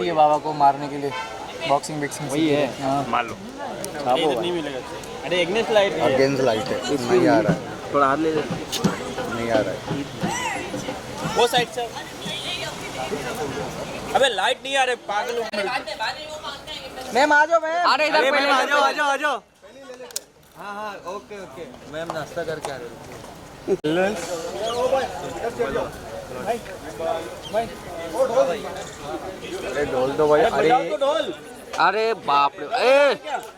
मिलती है बाबा को मारने के लिए, बॉक्सिंग बिक्सिंग वही है, हाँ। मान लो। नहीं मिलेगा। अरे एग्नेस लाइट है। अगेंस्ट लाइट है, नहीं आ रहा है, थोड़ा हाथ ले ले। नहीं आ रहा है। वो साइड से। अबे लाइट नहीं आ रहे पागल हो। मैम आ जाओ मैम। अरे इधर पहले आ जाओ आ जाओ आ जाओ। हाँ हाँ, ओके ओके। मैम नाश्ता करके आ रहे हो। अरे ढोल तो भाई, अरे बजाओ तो ढोल। अरे बाप रे ए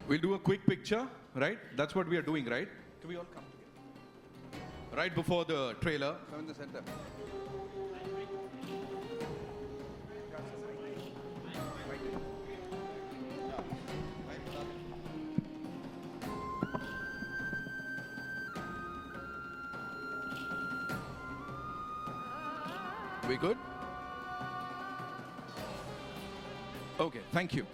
We'll do a quick picture, right? That's what we are doing, right? Can we all come together? Right before the trailer. Come in the center. We good? Okay, thank you.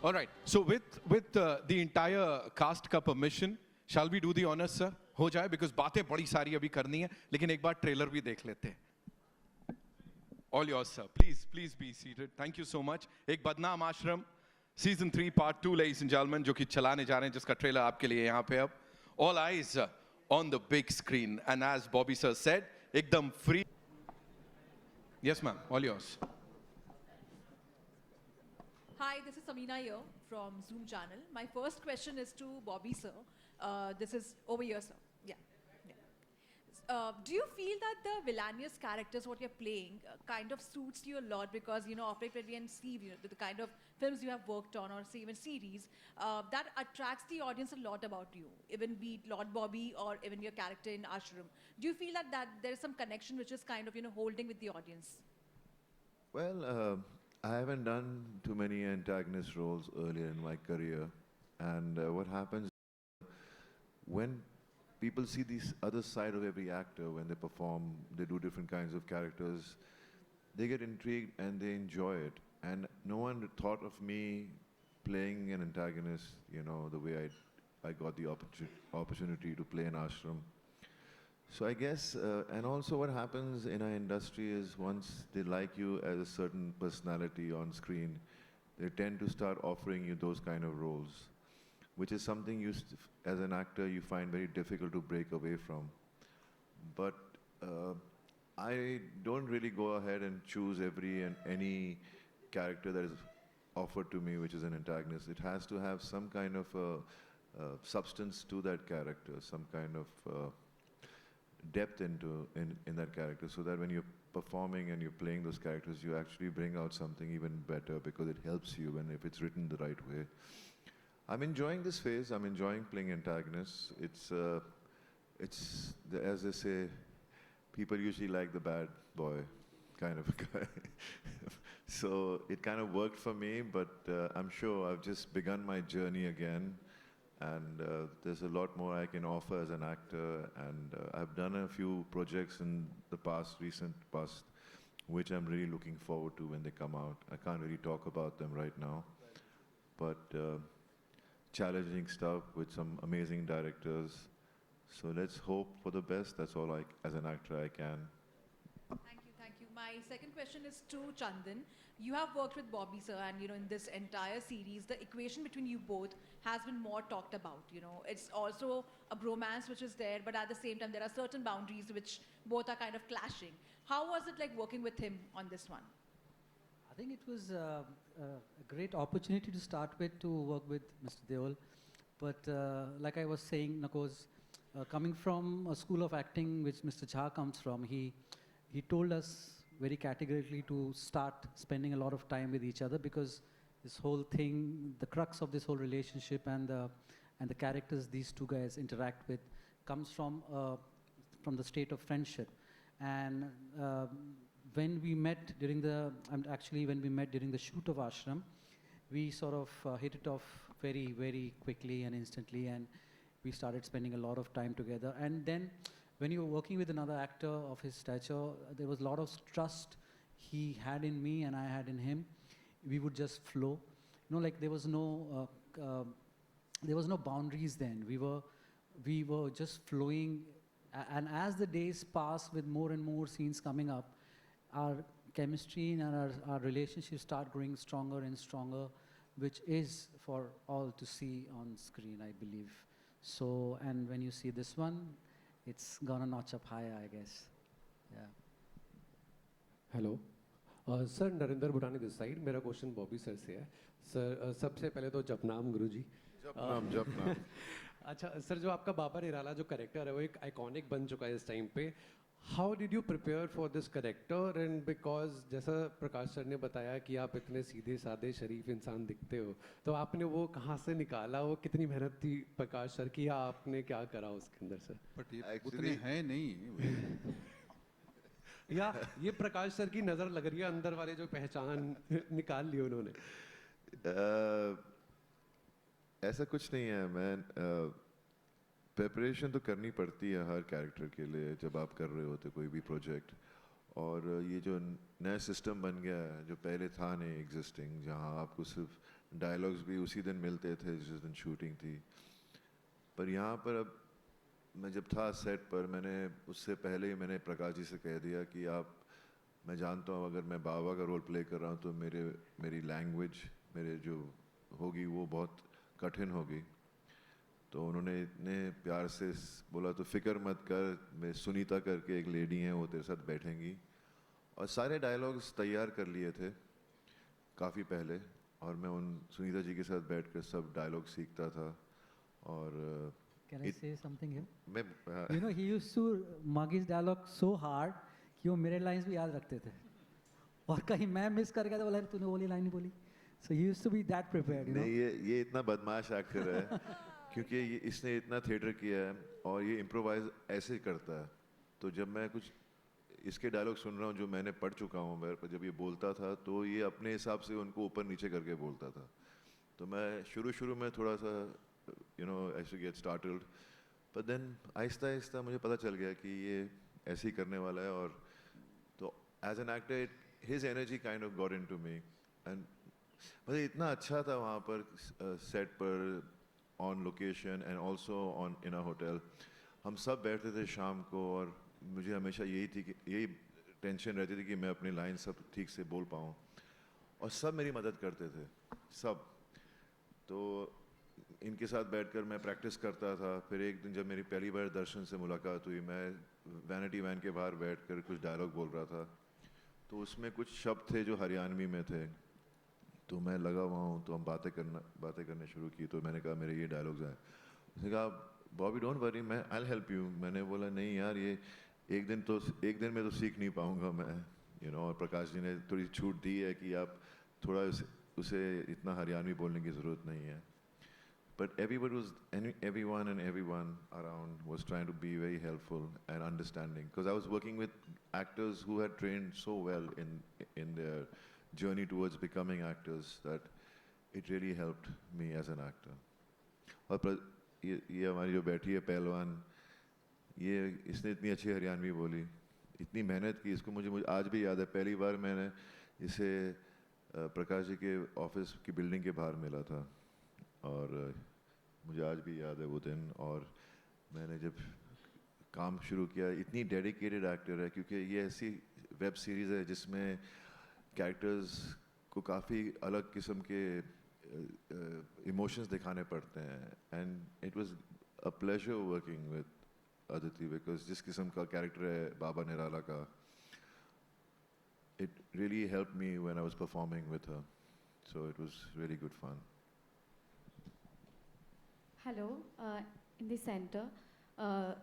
All right. So with the entire cast का permission, shall we do the honors, sir? हो जाए because बातें बड़ी सारी अभी करनी है, लेकिन एक बार ट्रेलर भी देख लेते हैं. All yours, sir. Please be seated. Thank you so much. एक बदनाम आश्रम Season 3 Part 2, ladies and gentlemen, जो कि चलाने जा रहे हैं, जिसका ट्रेलर आपके लिए यहाँ पे अब. All eyes on the big screen, and as Bobby sir said, एकदम free. Yes, ma'am. All yours. Hi, this is Samina here from Zoom channel. My first question is to Bobby sir. This is over here, sir. Yeah. Do you feel that the villainous characters, what you're playing, kind of suits you a lot? Because, you know, after we and see the kind of films you have worked on, or say even series, that attracts the audience a lot about you, even be it Lord Bobby or even your character in Ashram. Do you feel that there is some connection which is kind of, you know, holding with the audience? Well, I haven't done too many antagonist roles earlier in my career. And what happens when people see this other side of every actor when they perform, they do different kinds of characters. They get intrigued and they enjoy it. And no one thought of me playing an antagonist, you know, the way I got the opportunity to play an ashram. So I guess, and also what happens in our industry is once they like you as a certain personality on screen, they tend to start offering you those kind of roles, which is something you, as an actor, you find very difficult to break away from. But I don't really go ahead and choose every and any character that is offered to me, which is an antagonist. It has to have some kind of substance to that character, some kind of depth in that character, so that when you're performing and you're playing those characters, you actually bring out something even better because it helps you, and if it's written the right way. I'm enjoying this phase. I'm enjoying playing antagonists. It's as they say, people usually like the bad boy kind of guy. So it kind of worked for me, but I'm sure I've just begun my journey again, and there's a lot more I can offer as an actor, and I've done a few projects in the recent past, which I'm really looking forward to when they come out. I can't really talk about them right now, but challenging stuff with some amazing directors. So let's hope for the best. That's all as an actor, I can. Thank you, thank you. My second question is to Chandan. You have worked with Bobby sir, and you know, in this entire series, the equation between you both has been more talked about. You know, it's also a bromance which is there, but at the same time, there are certain boundaries which both are kind of clashing. How was it like working with him on this one? I think it was a great opportunity to start with, to work with Mr. Deol. But like I was saying, Nakos, coming from a school of acting which Mr. Jha comes from, he told us very categorically to start spending a lot of time with each other, because this whole thing, the crux of this whole relationship and the characters these two guys interact with comes from the state of friendship. And when we met during the shoot of Ashram, we sort of hit it off very, very quickly and instantly, and we started spending a lot of time together. And then when you were working with another actor of his stature, there was a lot of trust he had in me and I had in him. We would just flow. You know, like there was no boundaries then. We were just flowing. And as the days passed with more and more scenes coming up, our chemistry and our relationship start growing stronger and stronger, which is for all to see on screen, I believe. So, and when you see this one, it's gonna notch up higher, I guess. Yeah. Hello. Sir Narendra Burani this side मेरा question Bobby sir से है sir सबसे पहले तो जपनाम गुरुजी जपनाम अच्छा sir जो आपका बाबा निराला जो कैरेक्टर है वो एक आइकॉनिक बन चुका है इस टाइम पे how did you prepare for this character and because जैसा प्रकाश सर ने बताया कि आप इतने सीधे साधे शरीफ इंसान दिखते हो तो आपने वो कहाँ से निकाला वो कितनी मेहनत थी प्रकाश सर की या आपने क्या करा उसके अंदर सर बट ये उतने हैं नहीं या ये प्रकाश सर की नजर लग रही है अंदर वाले जो पहचान निकाल ली उन्होंने ऐसा कुछ नहीं है मैन प्रिपरेशन तो करनी पड़ती है हर कैरेक्टर के लिए जब आप कर रहे होते कोई भी प्रोजेक्ट और ये जो नया सिस्टम बन गया है जो पहले था नहीं एग्जिस्टिंग जहाँ आपको सिर्फ डायलॉग्स भी उसी दिन मिलते थे जिस दिन शूटिंग थी पर यहाँ पर अब मैं जब था सेट पर मैंने उससे पहले ही मैंने प्रकाश जी से कह दिया कि आप मैं जानता हूँ अगर मैं बाबा का रोल प्ले कर रहा हूँ तो मेरी लैंग्वेज मेरे जो होगी वो बहुत कठिन होगी तो उन्होंने इतने प्यार से बोला तो फिक्र मत कर मैं सुनीता करके एक लेडी हैं वो तेरे साथ बैठेंगी और सारे डायलॉग्स तैयार कर लिए थे काफ़ी पहले और मैं उन सुनीता जी के साथ बैठकर सब डायलॉग सीखता था और Can I say something here? मैं You know, he used to mug his dialogue so hard कि वो मेरे lines भी याद रखते थे और कहीं मैं मिस कर गया तो बोला तूने वो लाइन नहीं बोली So he used to be that prepared, you know? नहीं ये इतना बदमाश एक्टर है क्योंकि इसने इतना थिएटर किया है और ये इम्प्रोवाइज ऐसे करता है तो जब मैं कुछ इसके डायलॉग सुन रहा हूँ जो मैंने पढ़ चुका हूँ मैं जब ये बोलता था तो ये अपने हिसाब से उनको ऊपर नीचे करके बोलता था तो मैं शुरू में थोड़ा सा I used to get startled But then Aahista Aahista मुझे पता चल गया कि ये ऐसे ही करने वाला है, और तो as an actor his energy kind of got into me, and मतलब इतना अच्छा था वहाँ पर सेट पर, on location and also on in a hotel. हम सब बैठते थे शाम को, और मुझे हमेशा यही टेंशन रहती थी कि मैं अपनी लाइन सब ठीक से बोल पाऊँ, और सब मेरी मदद करते थे सब। तो इनके साथ बैठकर मैं प्रैक्टिस करता था। फिर एक दिन जब मेरी पहली बार दर्शन से मुलाकात हुई, मैं वैनिटी वैन के बाहर बैठकर कुछ डायलॉग बोल रहा था, तो उसमें कुछ शब्द थे जो हरियाणवी में थे, तो मैं लगा हुआ हूँ, तो हम बातें करने शुरू की। तो मैंने कहा मेरे ये डायलॉग्स हैं। उसने कहा बॉबी डोंट वरी, मैं आई विल हेल्प यू। मैंने बोला नहीं यार, ये एक दिन में तो सीख नहीं पाऊँगा मैं, और प्रकाश जी ने थोड़ी छूट दी है कि आप थोड़ा उसे इतना हरियाणवी बोलने की ज़रूरत नहीं है। But everyone around was trying to be very helpful and understanding, because I was working with actors who had trained so well in their journey towards becoming actors that it really helped me as an actor. और ये हमारी जो बैठी है पहलवान, इसने इतनी अच्छी हरियाणवी बोली, इतनी मेहनत की, इसको मुझे आज भी याद है। पहली बार मैंने इसे प्रकाश जी के ऑफिस की बिल्डिंग के बाहर मिला था, और मुझे आज भी याद है वो दिन। और मैंने जब काम शुरू किया, इतनी डेडिकेटेड एक्टर है, क्योंकि ये ऐसी वेब सीरीज़ है जिसमें कैरेक्टर्स को काफ़ी अलग किस्म के इमोशंस दिखाने पड़ते हैं। And it was a pleasure working with Aditi, because जिस किस्म का कैरेक्टर है बाबा निराला का, it really helped me when I was performing with her. So it was really good fun. Hello, in the centre,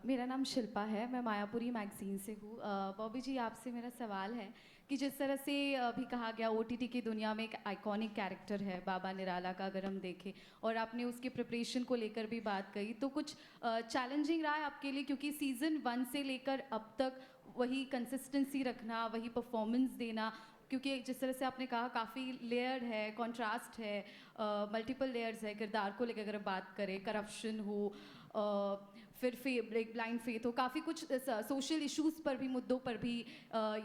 मेरा नाम शिल्पा है, मैं मायापुरी मैगज़ीन से हूँ। बॉबी जी, आपसे मेरा सवाल है कि जिस तरह से अभी कहा गया OTT की दुनिया में एक आइकॉनिक कैरेक्टर है बाबा निराला का, अगर हम देखें, और आपने उसके प्रिपरेशन को लेकर भी बात कही, तो कुछ चैलेंजिंग रहा है आपके लिए? क्योंकि सीज़न 1 से लेकर अब तक वही कंसिस्टेंसी रखना, वही परफॉर्मेंस देना, क्योंकि जिस तरह से आपने कहा काफ़ी लेयर है, कंट्रास्ट है, मल्टीपल लेयर्स है किरदार को लेकर। अगर बात करें, करप्शन हो, फिर ब्लाइंड फेथ हो, काफ़ी कुछ सोशल इश्यूज़ पर भी, मुद्दों पर भी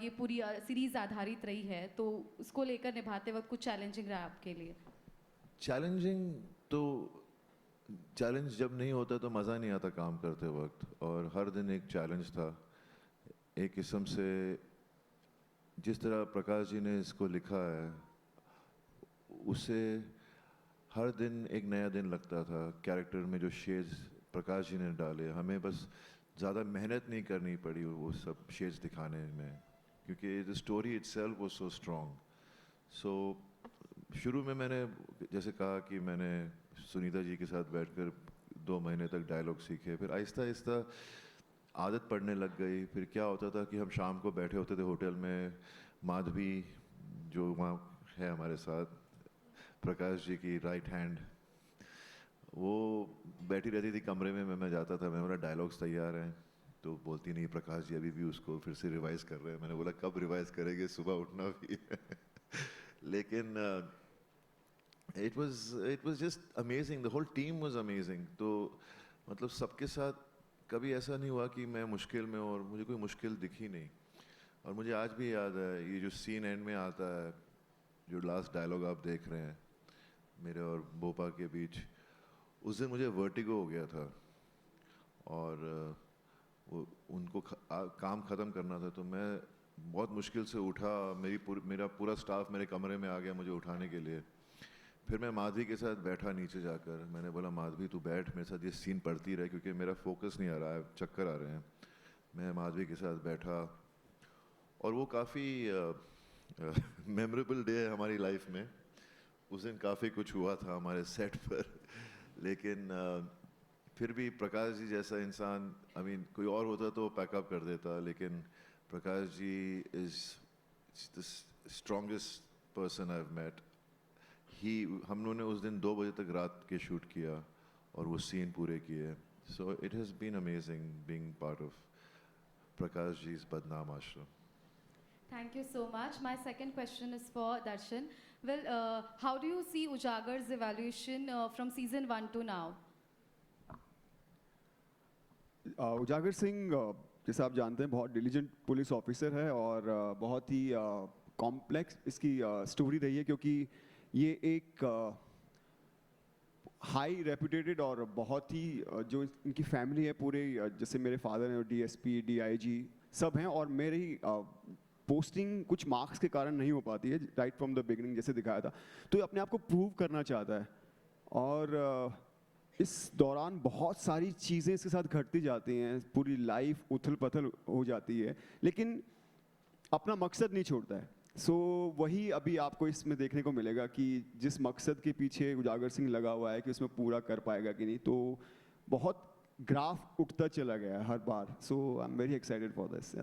ये पूरी सीरीज़ आधारित रही है, तो उसको लेकर निभाते वक्त कुछ चैलेंजिंग रहा आपके लिए? चैलेंज जब नहीं होता तो मज़ा नहीं आता काम करते वक्त, और हर दिन एक चैलेंज था। एक किस्म से जिस तरह प्रकाश जी ने इसको लिखा है, उसे हर दिन एक नया दिन लगता था। कैरेक्टर में जो शेड्स प्रकाश जी ने डाले, हमें बस ज़्यादा मेहनत नहीं करनी पड़ी वो सब शेड्स दिखाने में, क्योंकि the story itself was so strong. So शुरू में मैंने जैसे कहा कि मैंने सुनीता जी के साथ बैठकर 2 महीने तक डायलॉग सीखे, फिर आहिस्ता आहिस्ता आदत पड़ने लग गई। फिर क्या होता था कि हम शाम को बैठे होते थे होटल में, माधवी जो वहाँ है हमारे साथ, प्रकाश जी की राइट हैंड, वो बैठी रहती थी कमरे में। मैं जाता था, मैं बोला डायलॉग्स तैयार हैं, तो बोलती नहीं प्रकाश जी अभी भी उसको फिर से रिवाइज कर रहे हैं। मैंने बोला कब रिवाइज करेंगे, सुबह उठना भी है। लेकिन it was just amazing, the whole team was amazing. तो मतलब सबके साथ कभी ऐसा नहीं हुआ कि मैं मुश्किल में, और मुझे कोई मुश्किल दिखी नहीं। और मुझे आज भी याद है ये जो सीन एंड में आता है, जो लास्ट डायलॉग आप देख रहे हैं मेरे और बोपा के बीच, उस दिन मुझे वर्टिगो हो गया था, और वो उनको काम ख़त्म करना था, तो मैं बहुत मुश्किल से उठा। मेरा पूरा स्टाफ मेरे कमरे में आ गया मुझे उठाने के लिए। फिर मैं माधवी के साथ बैठा नीचे जाकर, मैंने बोला माधवी तू बैठ मेरे साथ, ये सीन पढ़ती रहे, क्योंकि मेरा फोकस नहीं आ रहा है, चक्कर आ रहे हैं। मैं माधवी के साथ बैठा, और वो काफ़ी मेमोरेबल डे है हमारी लाइफ में। उस दिन काफ़ी कुछ हुआ था हमारे सेट पर, लेकिन फिर भी प्रकाश जी जैसा इंसान, कोई और होता तो पैकअप कर देता, लेकिन Prakash ji is the strongest person I have met. हम लोगों ने उस दिन 2 बजे तक रात के शूट किया और वो सीन पूरे किए। So it has been amazing being part of Prakash ji's Badnaam Aashram. Thank you so much. My second question is for Darshan. Well, how do you see Ujagar's evaluation from season 1 to now? उजागर सिंह जैसे आप जानते हैं बहुत डिलीजेंट पुलिस ऑफिसर है और बहुत ही complex इसकी स्टोरी रही है क्योंकि ये एक हाई रेपुटेटेड और बहुत ही जो इनकी फैमिली है पूरे जैसे मेरे फादर हैं डीएसपी डीआईजी सब हैं और मेरी पोस्टिंग कुछ मार्क्स के कारण नहीं हो पाती है राइट फ्रॉम द बिगिनिंग जैसे दिखाया था तो ये अपने आप को प्रूव करना चाहता है और इस दौरान बहुत सारी चीज़ें इसके साथ घटती जाती हैं पूरी लाइफ उथल पथल हो जाती है लेकिन अपना मकसद नहीं छोड़ता है सो वही अभी आपको इसमें देखने को मिलेगा कि जिस मकसद के पीछे उजागर सिंह लगा हुआ है कि उसमें पूरा कर पाएगा कि नहीं तो बहुत ग्राफ उठता चला गया है हर बार so I am very excited for this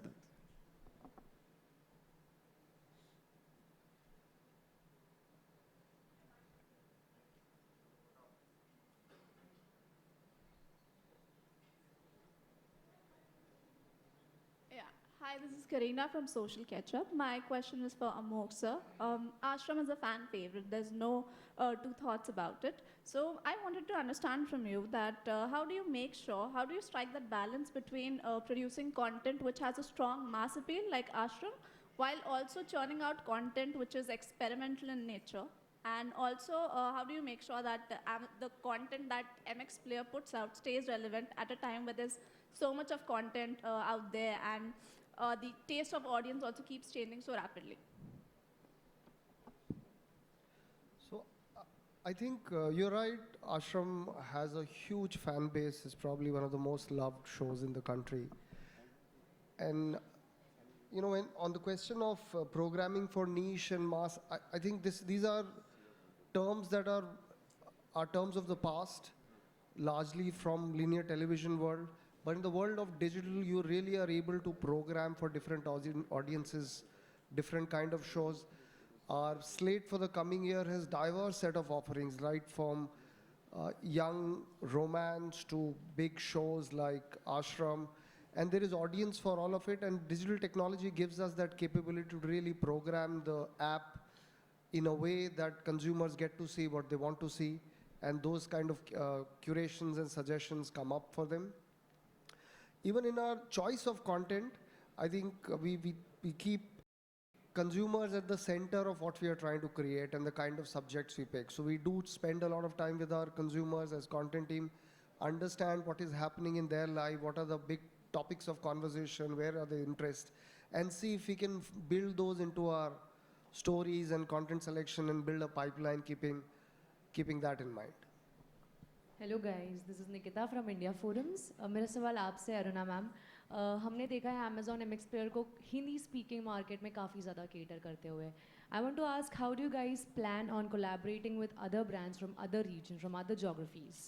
Hi, this is Karina from Social Ketchup. My question is for Amok sir. Ashram is a fan favorite. There's no two thoughts about it. So I wanted to understand from you that how do you make sure, how do you strike that balance between producing content which has a strong mass appeal like Ashram, while also churning out content which is experimental in nature? And also, how do you make sure that the content that MX Player puts out stays relevant at a time where there's so much of content out there and the taste of audience also keeps changing so rapidly? So, I think you're right. Ashram has a huge fan base. It's probably one of the most loved shows in the country. And you know, when, on the question of programming for niche and mass, I think these are terms that are terms of the past, largely from linear television world. But in the world of digital, you really are able to program for different audiences, different kind of shows. Our slate for the coming year has diverse set of offerings, right from young romance to big shows like Ashram. And there is audience for all of it, and digital technology gives us that capability to really program the app in a way that consumers get to see what they want to see, and those kind of curations and suggestions come up for them. Even in our choice of content, I think we keep consumers at the center of what we are trying to create and the kind of subjects we pick. So we do spend a lot of time with our consumers as content team, understand what is happening in their life, what are the big topics of conversation, where are their interests, and see if we can build those into our stories and content selection and build a pipeline keeping that in mind. Hello guys, this is Nikita from India forums. मेरा सवाल आपसे Aruna ma'am, हमने देखा है Amazon MX player को Hindi speaking market में काफ़ी ज़्यादा केटर करते हुए। I want to ask how do you guys plan on collaborating with other brands from other region, from other geographies?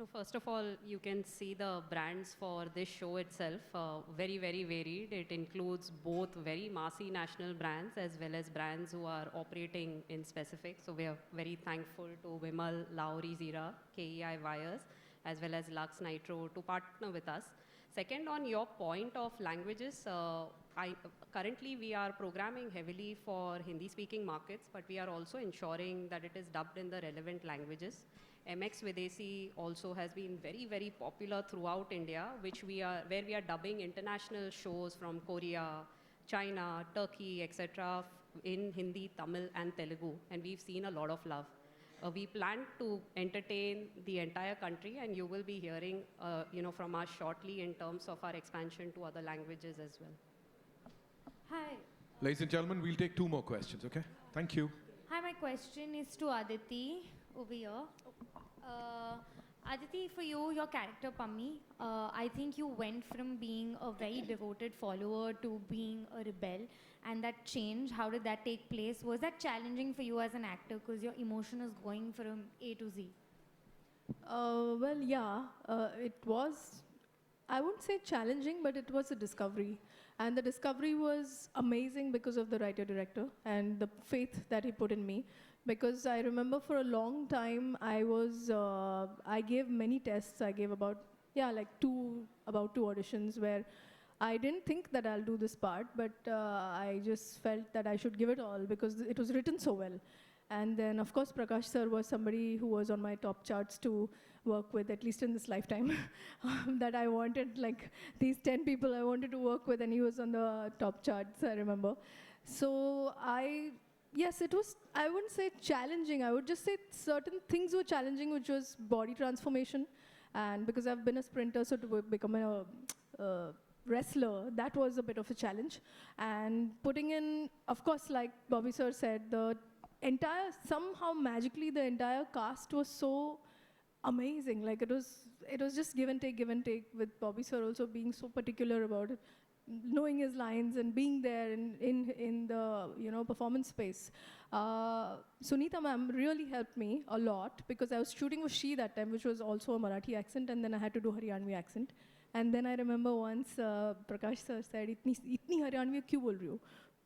No, first of all, you can see the brands for this show itself, very, very varied. It includes both very massy national brands as well as brands who are operating in specific. So we are very thankful to Vimal, Lowry, Zira, KEI Wires, as well as Lux Nitro to partner with us. Second, on your point of languages, currently we are programming heavily for Hindi-speaking markets, but we are also ensuring that it is dubbed in the relevant languages. MX Videsi also has been very, very popular throughout India, where we are dubbing international shows from Korea, China, Turkey, etc. in Hindi, Tamil and Telugu, and we've seen a lot of love. We plan to entertain the entire country, and you will be hearing from us shortly in terms of our expansion to other languages as well. Hi. Ladies and gentlemen, we'll take 2 more questions, okay? Thank you. Hi, my question is to Aditi over here. Aditi, for you, your character Pammi, I think you went from being a very devoted follower to being a rebel, and that change, how did that take place? Was that challenging for you as an actor because your emotion is going from A to Z? Well, yeah, it was, I wouldn't say challenging, but it was a discovery. And the discovery was amazing because of the writer-director and the faith that he put in me. Because I remember for a long time, I gave many tests. I gave about 2 auditions where I didn't think that I'll do this part, but I just felt that I should give it all because it was written so well. And then, of course, Prakash sir was somebody who was on my top charts to work with, at least in this lifetime, that I wanted, like these 10 people I wanted to work with, and he was on the top charts, I remember. So yes, it was, I wouldn't say challenging, I would just say certain things were challenging, which was body transformation. And because I've been a sprinter, so to become a wrestler, that was a bit of a challenge. And putting in, of course, like Bobby sir said, somehow magically the entire cast was so amazing. Like it was just give and take, with Bobby sir also being so particular about it, knowing his lines and being there in the performance space. Sunita ma'am really helped me a lot because I was shooting with She that time, which was also a Marathi accent, and then I had to do Haryanvi accent. And then I remember once Prakash sir said, "Itni Haryanvi क्यों बोल रही हो?"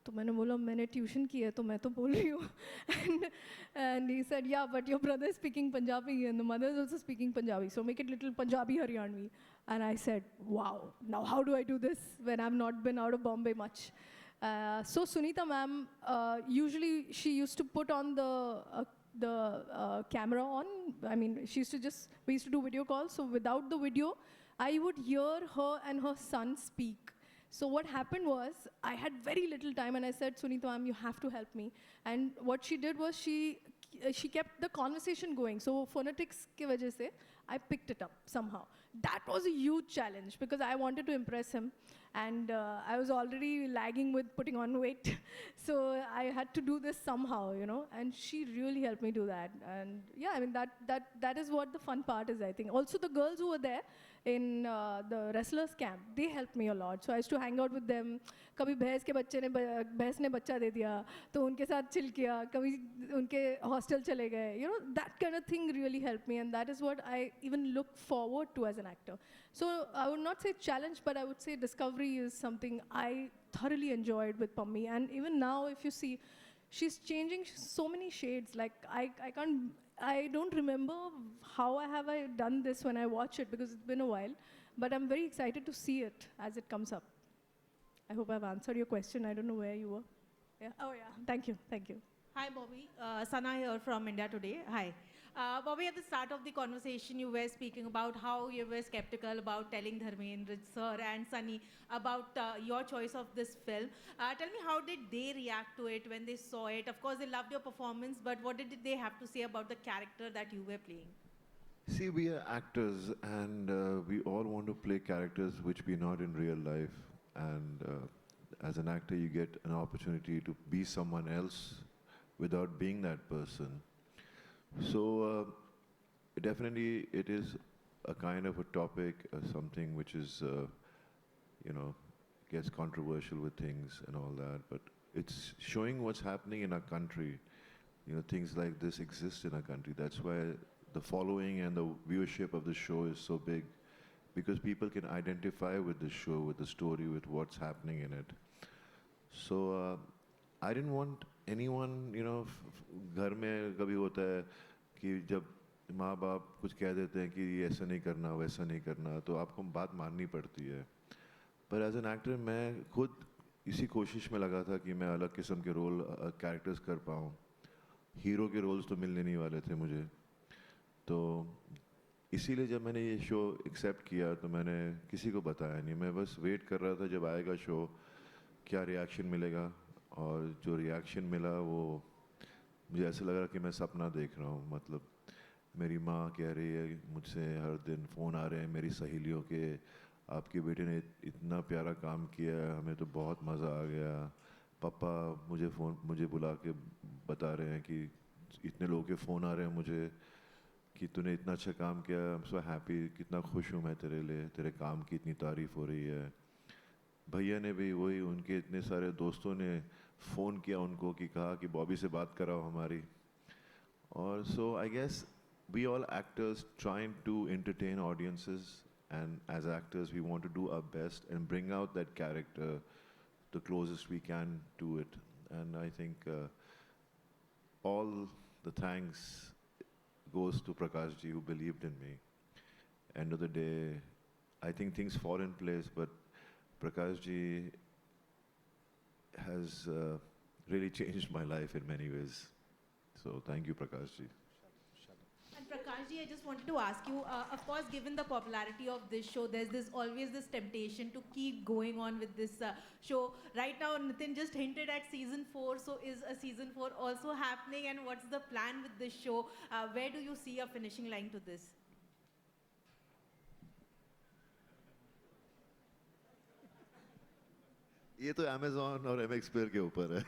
तो मैंने बोला मैंने tuition की है तो मैं तो बोल रही हूँ. And he said, "Yeah, but your brother is speaking Punjabi and the mother is also speaking Punjabi, so make it little Punjabi Haryanvi." And I said, "Wow, now how do I do this when I've not been out of Bombay much?" So Sunita ma'am, usually she used to put on the camera on. I mean, we used to do video calls, so without the video, I would hear her and her son speak. So what happened was, I had very little time and I said, "Sunita ma'am, you have to help me." And what she did was she kept the conversation going. So phonetics ki wajah se, I picked it up somehow. That was a huge challenge because I wanted to impress him. And I was already lagging with putting on weight. So I had to do this somehow, and she really helped me do that. And yeah, I mean, that is what the fun part is, I think. Also, the girls who were there in the wrestlers camp, they helped me a lot. So I used to hang out with them. कभी भैंस ने बच्चा दे दिया तो उनके साथ chill किया, कभी उनके हॉस्टल चले गए. That kind of thing really helped me, and that is what I even look forward to as an actor. So I would not say challenge, but I would say discovery is something I thoroughly enjoyed with Pammi. And even now, if you see, she's changing so many shades. Like I don't remember how I done this when I watch it because it's been a while, but I'm very excited to see it as it comes up. I hope I've answered your question. I don't know where you were. Yeah. Oh yeah, thank you. Hi Bobby, Sana here from India Today. Hi. Bobby, at the start of the conversation, you were speaking about how you were skeptical about telling Dharmendra sir and Sunny about your choice of this film. Tell me, how did they react to it when they saw it? Of course, they loved your performance, but what did they have to say about the character that you were playing? See, we are actors and we all want to play characters which we're not in real life. And as an actor, you get an opportunity to be someone else without being that person. So definitely it is a kind of a topic, something which is, gets controversial with things and all that, but it's showing what's happening in our country. Things like this exist in our country. That's why the following and the viewership of the show is so big, because people can identify with the show, with the story, with what's happening in it. So I didn't want anyone, घर में कभी होता है कि जब माँ बाप कुछ कह देते हैं कि ये ऐसा नहीं करना, वैसा नहीं करना, तो आपको बात माननी पड़ती है. पर एज एन एक्टर मैं खुद इसी कोशिश में लगा था कि मैं अलग किस्म के रोल कैरेक्टर्स कर पाऊँ. हीरो के रोल्स तो मिलने नहीं वाले थे मुझे, तो इसीलिए जब मैंने ये शो एक्सेप्ट किया तो मैंने किसी को बताया नहीं. मैं बस वेट कर रहा था जब आएगा शो, क्या रिएक्शन मिलेगा. और जो रिएक्शन मिला वो मुझे ऐसा लग रहा कि मैं सपना देख रहा हूँ. मतलब मेरी माँ कह रही है मुझसे, हर दिन फ़ोन आ रहे हैं मेरी सहेलियों के, आपके बेटे ने इतना प्यारा काम किया, हमें तो बहुत मज़ा आ गया. पापा मुझे बुला के बता रहे हैं कि इतने लोगों के फ़ोन आ रहे हैं मुझे कि तूने इतना अच्छा काम किया, आई एम सो हैप्पी, कितना खुश हूँ मैं तेरे लिए, तेरे काम की इतनी तारीफ़ हो रही है. भैया ने भी वही, उनके इतने सारे दोस्तों ने फ़ोन किया उनको कि कहा कि बॉबी से बात कराओ हमारी. और so I guess we all actors trying to entertain audiences, and as actors we want to do our best and bring out that character the closest we can to it. And I think all the thanks goes to Prakash ji, who believed in me. End of the day, I think things fall in place, but Prakash ji has really changed my life in many ways. So thank you, Prakash ji. And Prakash ji, I just wanted to ask you, of course, given the popularity of this show, there's always this temptation to keep going on with this show. Right now, Nitin just hinted at season 4, so is a season 4 also happening, and what's the plan with this show? Where do you see a finishing line to this? ये तो Amazon और MX Player के ऊपर है.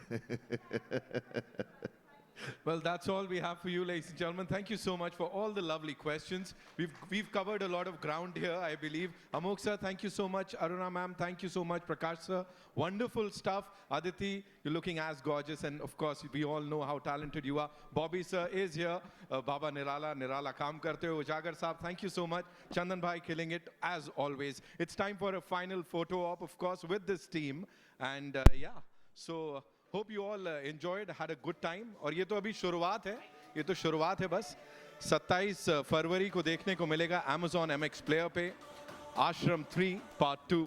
Well, that's all we have for you, ladies and gentlemen. Thank you so much for all the lovely questions. We've covered a lot of ground here, I believe. Amok sir, thank you so much. Aruna ma'am, thank you so much. Prakash sir, wonderful stuff. Aditi, you're looking as gorgeous, and of course, we all know how talented you are. Bobby sir is here. Baba Nirala kaam karte ho. Ujagar sahab, thank you so much. Chandan bhai killing it as always. It's time for a final photo op, of course, with this team. And yeah, so hope you all enjoyed, had a good time. और ये तो अभी शुरुआत है, ये तो शुरुआत है बस. 27 फरवरी को देखने को मिलेगा Amazon MX Player पे आश्रम 3 Part 2.